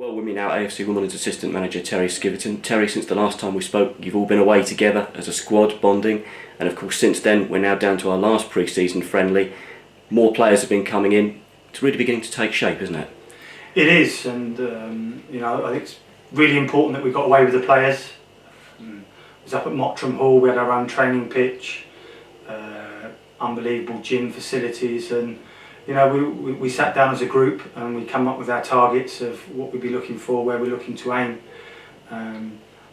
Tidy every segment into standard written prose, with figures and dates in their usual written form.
Well, with me now, AFC Wimbledon's Assistant Manager Terry Skiverton. Terry, since the last time we spoke, you've all been away together as a squad, bonding, and of course since then we're now down to our last pre-season friendly. More players have been coming in. It's really beginning to take shape, isn't it? It is, and I think it's really important that we got away with the players. It was up at Mottram Hall, we had our own training pitch, unbelievable gym facilities, and we sat down as a group and we come up with our targets of what we'd be looking for, where we're looking to aim.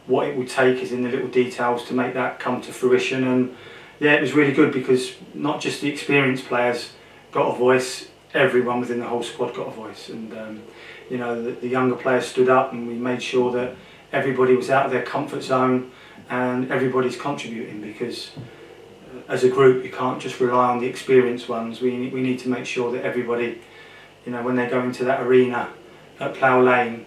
What it would take is in the little details to make that come to fruition, and yeah, it was really good because not just the experienced players got a voice, everyone within the whole squad got a voice, and the younger players stood up, and we made sure that everybody was out of their comfort zone and everybody's contributing, because as a group you can't just rely on the experienced ones. We need to make sure that everybody, when they go into that arena at Plough Lane,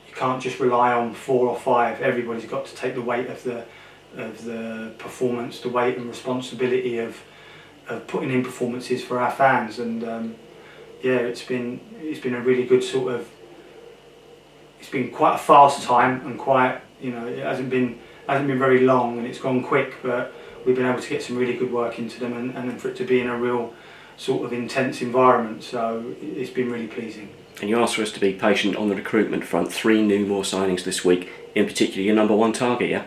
you can't just rely on 4 or 5. Everybody's got to take the weight of the performance, the weight and responsibility of putting in performances for our fans, and it's been a really good sort of. It's been quite a fast time, and quite it hasn't been very long, and it's gone quick, but we've been able to get some really good work into them, and for it to be in a real sort of intense environment, so it's been really pleasing. And you asked for us to be patient on the recruitment front. 3 new more signings this week, in particular your number 1 target, yeah?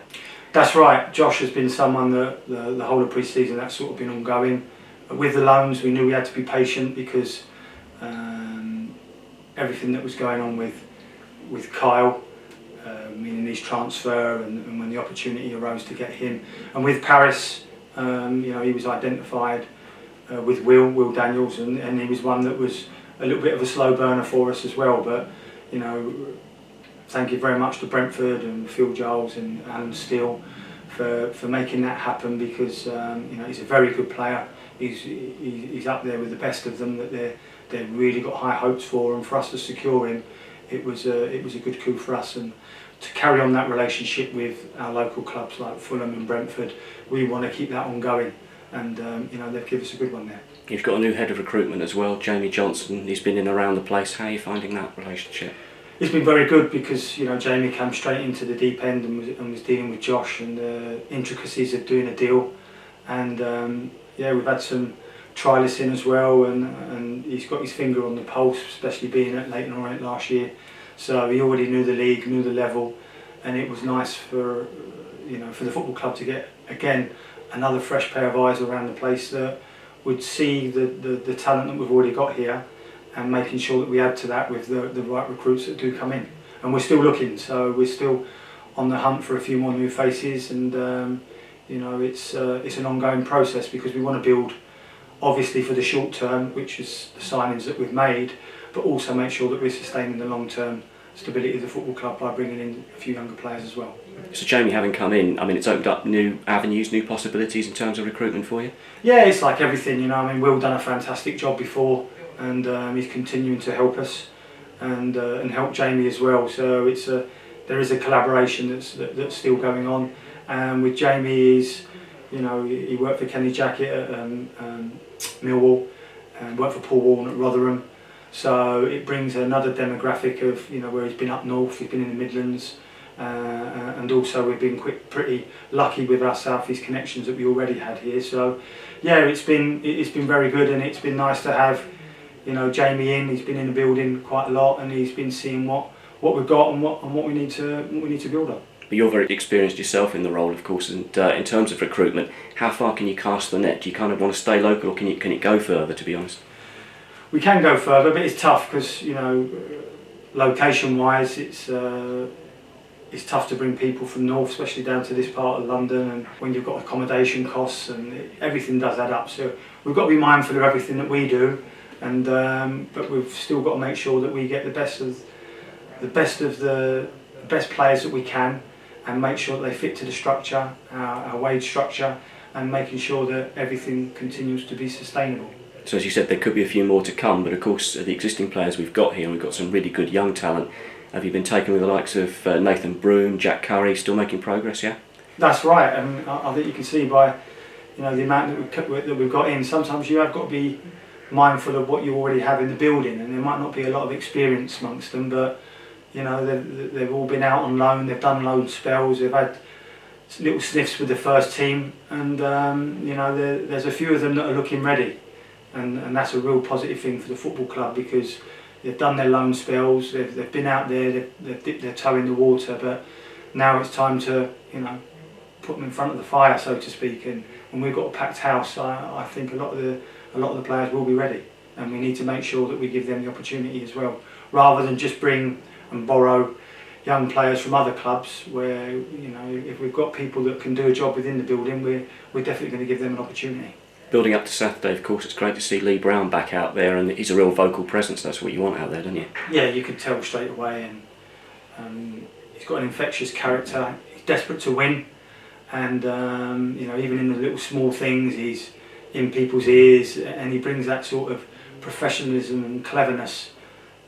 That's right. Josh has been someone that the whole of pre-season that's sort of been ongoing. With the loans, we knew we had to be patient because everything that was going on with Kyle, meaning his transfer, and when the opportunity arose to get him, and with Paris, he was identified with Will Daniels, and he was one that was a little bit of a slow burner for us as well. But thank you very much to Brentford and Phil Giles and Alan Steele for making that happen, because he's a very good player. He's up there with the best of them, that they've really got high hopes for, and for us to secure him, it was a good coup for us, and to carry on that relationship with our local clubs like Fulham and Brentford, we want to keep that ongoing, and they've given us a good one there. You've got a new head of recruitment as well, Jamie Johnson. He's been in around the place. How are you finding that relationship? It's been very good, because Jamie came straight into the deep end and was dealing with Josh and the intricacies of doing a deal, and we've had some trialists in as well, and he's got his finger on the pulse, especially being at Leighton Orient last year. So he already knew the league, knew the level, and it was nice for for the football club to get again another fresh pair of eyes around the place that would see the talent that we've already got here, and making sure that we add to that with the right recruits that do come in. And we're still looking, so we're still on the hunt for a few more new faces, and it's an ongoing process, because we want to build obviously for the short term, which is the signings that we've made, but also make sure that we're sustaining the long-term stability of the football club by bringing in a few younger players as well. So Jamie having come in, it's opened up new avenues, new possibilities in terms of recruitment for you? Yeah, it's like everything, Will done a fantastic job before, and he's continuing to help us and help Jamie as well. So there is a collaboration that's still going on. And with Jamie, he worked for Kenny Jackett at Millwall, and worked for Paul Warren at Rotherham. So it brings another demographic of where he's been up north, he's been in the Midlands, and also we've been pretty lucky with our South East connections that we already had here. So yeah, it's been very good, and it's been nice to have Jamie in. He's been in the building quite a lot, and he's been seeing what we've got and what we need to build on. But you're very experienced yourself in the role, of course, and in terms of recruitment, how far can you cast the net? Do you kind of want to stay local, or can it go further, to be honest? We can go further, but it's tough, because location-wise, it's tough to bring people from north, especially down to this part of London, and when you've got accommodation costs, and everything does add up. So we've got to be mindful of everything that we do, and but we've still got to make sure that we get the best of the best players that we can, and make sure that they fit to the structure, our wage structure, and making sure that everything continues to be sustainable. So as you said, there could be a few more to come, but of course the existing players we've got here, and we've got some really good young talent. Have you been taken with the likes of Nathan Broome, Jack Curry, still making progress, yeah? That's right, and I think you can see by the amount that we've got in, sometimes you have got to be mindful of what you already have in the building, and there might not be a lot of experience amongst them, but You know, they've all been out on loan. They've done loan spells. They've had little sniffs with the first team, and you know, there's a few of them that are looking ready, and that's a real positive thing for the football club, because they've done their loan spells. They've been out there. They've dipped their toe in the water, but now it's time to, you know, put them in front of the fire, so to speak. And we've got a packed house. I think a lot of the players will be ready, and we need to make sure that we give them the opportunity as well, rather than just bring and borrow young players from other clubs. Where, you know, if we've got people that can do a job within the building, we're definitely going to give them an opportunity. Building up to Saturday, of course, it's great to see Lee Brown back out there, and he's a real vocal presence. That's what you want out there, don't you? Yeah, you could tell straight away, and he's got an infectious character. He's desperate to win, and you know, even in the little small things, he's in people's ears, and he brings that sort of professionalism and cleverness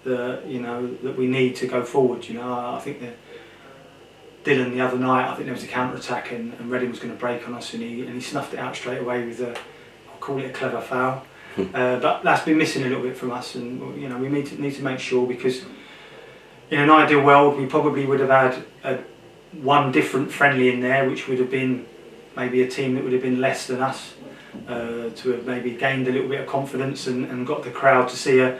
that, you know, that we need to go forward. You know, I think that Dylan the other night, I think there was a counter attack, and Reading was going to break on us, and he snuffed it out straight away with a, I'll call it a clever foul. But that's been missing a little bit from us, and you know, we need to make sure, because in an ideal world we probably would have had one different friendly in there, which would have been maybe a team that would have been less than us, to have maybe gained a little bit of confidence and got the crowd to see a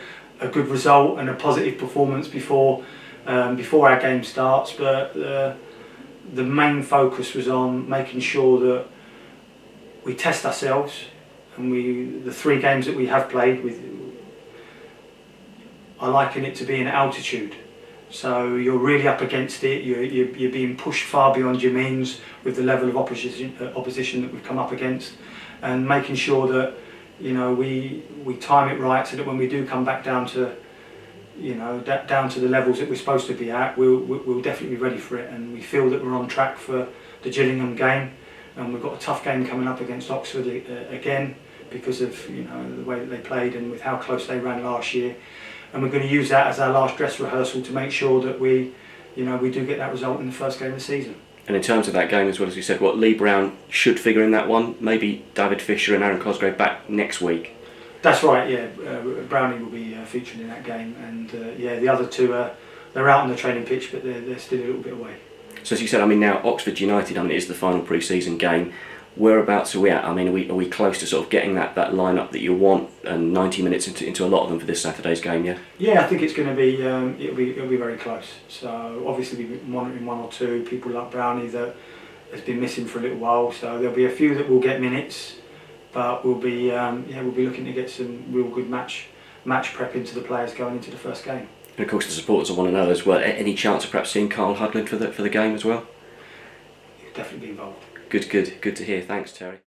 good result and a positive performance before our game starts. But the main focus was on making sure that we test ourselves, and the 3 games that we have played with, I liken it to being at altitude. So you're really up against it. You're being pushed far beyond your means with the level of opposition that we've come up against, and making sure that, you know, we time it right, so that when we do come back down to, you know, down to the levels that we're supposed to be at, we'll definitely be ready for it. And we feel that we're on track for the Gillingham game, and we've got a tough game coming up against Oxford again, because of, you know, the way that they played and with how close they ran last year. And we're going to use that as our last dress rehearsal to make sure that we do get that result in the first game of the season. And in terms of that game, as well, as you said, Lee Brown should figure in that one. Maybe David Fisher and Aaron Cosgrave back next week. That's right, yeah. Brownie will be featuring in that game, and yeah, the other 2 they're out on the training pitch, but they're still a little bit away. So as you said, I mean, now Oxford United, I mean, it is the final pre-season game. Whereabouts are we at? I mean, are we close to sort of getting that lineup that you want, and 90 minutes into a lot of them for this Saturday's game? Yeah. Yeah, I think it's going to be it'll be very close. So obviously we'll be monitoring 1 or 2 people like Brownie that has been missing for a little while. So there'll be a few that will get minutes, but we'll be looking to get some real good match prep into the players going into the first game. And of course the supporters will want to know as well. Any chance of perhaps seeing Carl Hudlin for the game as well? He'll definitely be involved. Good to hear. Thanks, Terry.